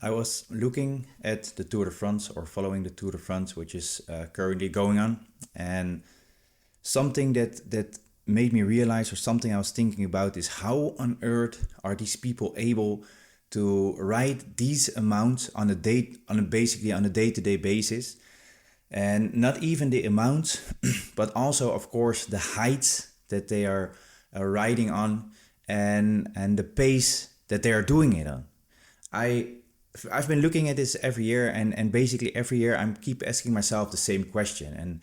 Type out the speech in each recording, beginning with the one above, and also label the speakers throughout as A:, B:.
A: I was looking at the Tour de France or following the Tour de France, which is currently going on, and something that made me realize, or something I was thinking about, is how on earth are these people able to write these amounts on a basically on a day-to-day basis, and not even the amounts, but also of course the heights that they are riding on, and the pace that they are doing it on. I I've been looking at this every year, and basically every year I keep asking myself the same question. And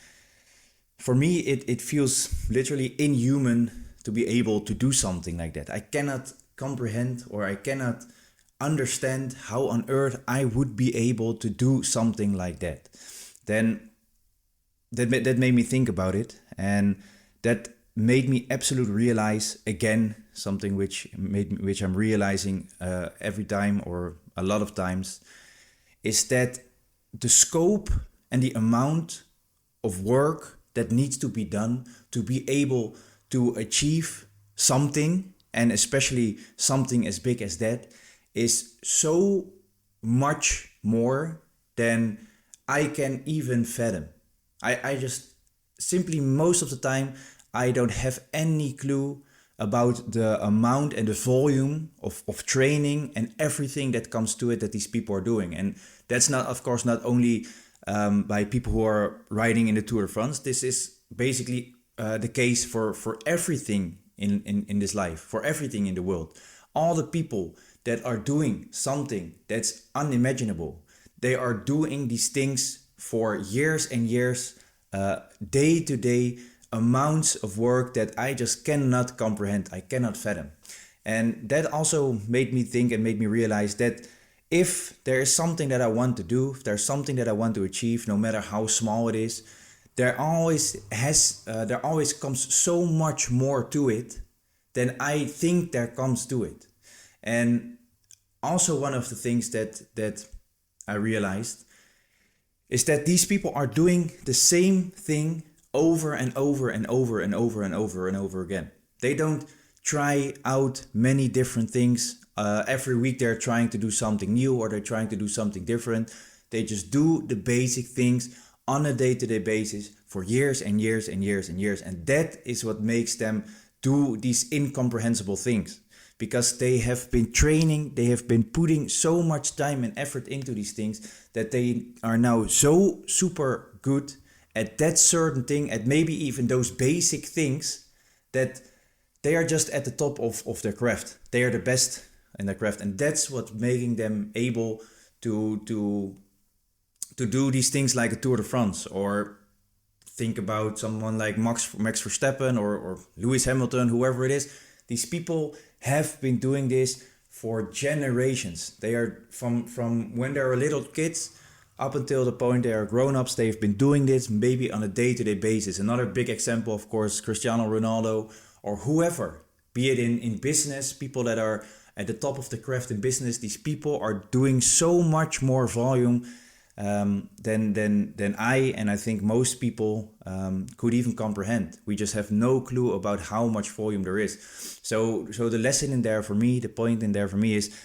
A: for me, it feels literally inhuman to be able to do something like that. I cannot comprehend, or I cannot understand how on earth I would be able to do something like that. Then that made me think about it, and that made me absolutely realize again something which I'm realizing every time, or a lot of times, is that the scope and the amount of work that needs to be done to be able to achieve something, and especially something as big as that, is so much more than I can even fathom. I just simply, most of the time, I don't have any clue about the amount and the volume of training and everything that comes to it that these people are doing. And that's not, of course, not only by people who are riding in the Tour de France. This is basically the case for everything in this life, for everything in the world. All the people that are doing something that's unimaginable, they are doing these things for years and years, day to day, amounts of work that I just cannot comprehend, I cannot fathom. And that also made me think and made me realize that if there is something that I want to do, if there's something that I want to achieve, no matter how small it is, there always comes so much more to it than I think there comes to it. And also one of the things that I realized is that these people are doing the same thing over and over and over and over and over and over again. They don't try out many different things. Every week they're trying to do something new, or they're trying to do something different. They just do the basic things on a day-to-day basis for years and years and years and years. And that is what makes them do these incomprehensible things. Because they have been training, they have been putting so much time and effort into these things that they are now so super good at that certain thing, at maybe even those basic things, that they are just at the top of their craft. They are the best in their craft, and that's what making them able to do these things like a Tour de France, or think about someone like Max Verstappen or Lewis Hamilton, whoever it is. These people have been doing this for generations. They are from when they were little kids up until the point they are grown-ups. They've been doing this maybe on a day-to-day basis. Another big example, of course, Cristiano Ronaldo, or whoever, be it in business, people that are at the top of the craft in business. These people are doing so much more volume than I, and I think most people could even comprehend. We just have no clue about how much volume there is. So the lesson in there for me, the point in there for me is,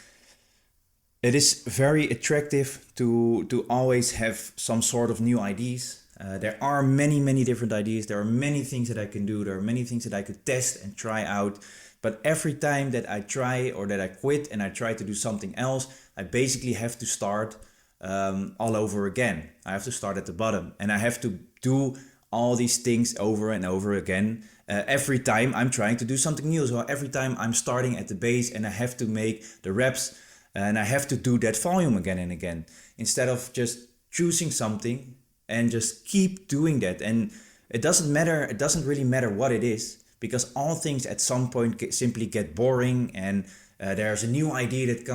A: it is very attractive to always have some sort of new ideas. There are many different ideas. There are many things that I can do. There are many things that I could test and try out. But every time that I try, or that I quit and I try to do something else, I basically have to start all over again. I have to start at the bottom, and I have to do all these things over and over again. Every time I'm trying to do something new. So every time I'm starting at the base, and I have to make the reps, and I have to do that volume again and again, instead of just choosing something and just keep doing that. And it doesn't really matter what it is, because all things at some point simply get boring, and there's a new idea that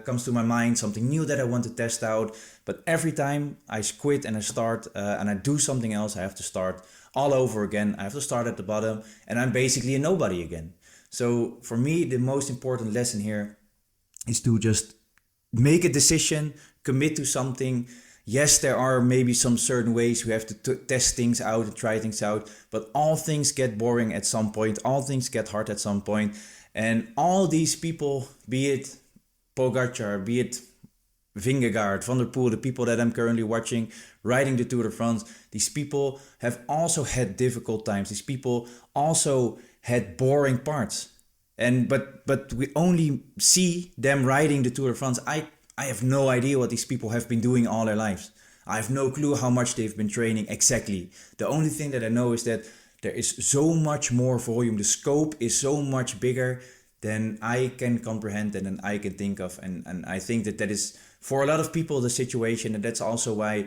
A: comes to my mind, something new that I want to test out. But every time I quit and I start and I do something else, I have to start all over again. I have to start at the bottom, and I'm basically a nobody again. So for me, the most important lesson here is to just make a decision, commit to something. Yes, there are maybe some certain ways we have to test things out and try things out, but all things get boring at some point. All things get hard at some point. And all these people, be it Pogacar, be it Vingegaard, Van der Poel, the people that I'm currently watching riding the Tour de France, these people have also had difficult times. These people also had boring parts. And but we only see them riding the Tour de France. I have no idea what these people have been doing all their lives. I have no clue how much they've been training exactly. The only thing that I know is that there is so much more volume. The scope is so much bigger than I can comprehend and than I can think of. And I think that is, for a lot of people, the situation. And that's also why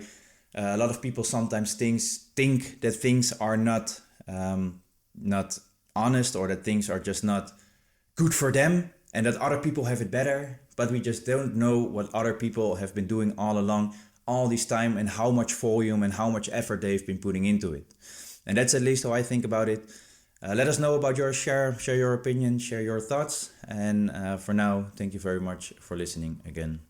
A: a lot of people sometimes think that things are not honest, or that things are just not good for them, and that other people have it better. But we just don't know what other people have been doing all along, all this time, and how much volume and how much effort they've been putting into it. And that's at least how I think about it. Let us know about yours. Share your opinion, share your thoughts. And for now, thank you very much for listening again.